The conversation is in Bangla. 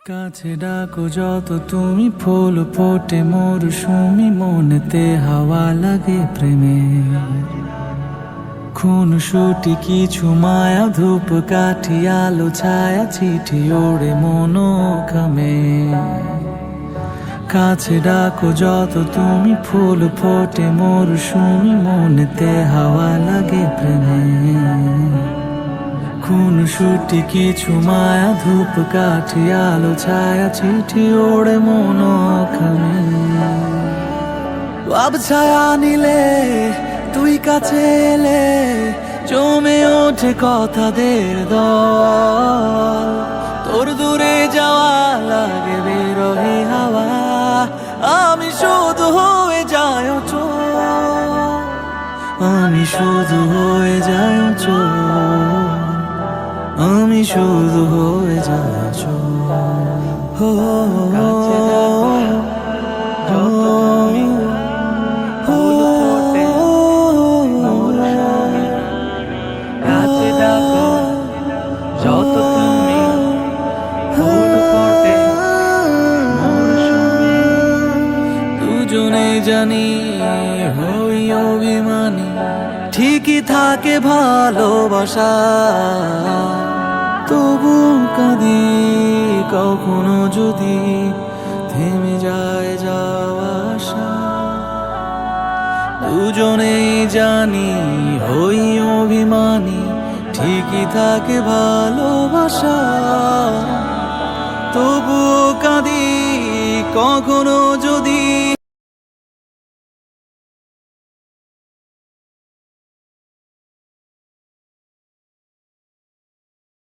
কাছে ডাকো যত তুমি, ফুল ফোটে মরশুমি, মনেতে হাওয়া লাগে প্রেমে। খুন সুটি কিছু মায়া, ধূপ কাঠি আলো ছায়া, চিঠি ওড়ে মনোখামে। কাছে ডাকো যত তুমি, ফুল ফোটে মরশুমি, মনেতে হাওয়া লাগে প্রেমে। খুন সুটি কিছু মায়া, ধূপ কাঠি আলো ছায়া, চিঠি ওড়ে মনোখামে। আব ছায়া নিলে তুই কাছে এলে, জমে ওঠে কথাদের দল। তোর দূরে যাওয়া লাগে বেরোহে হাওয়া, আমি শুধু হয়ে যাই অচল, আমি শুধু হয়ে যাই অচল, আমি শুধু হয়ে যাই অচল। হো কাছে ডাকো যত তুমি, ফুল ফোটে মরশুমে। কাছে ডাকো যত তুমি, ফুল ফোটে মরশুমে। দুজনে জানি হই অভিমানী, ঠিকই থাকে ভালোবাসা। তবু কাঁদি কখনো যদি থেমে যায় যাওয়া আশা। দুজনেই জানি হই অভিমানী, ঠিকই থাকে ভালোবাসা। তবু কাঁদি কখনো যদি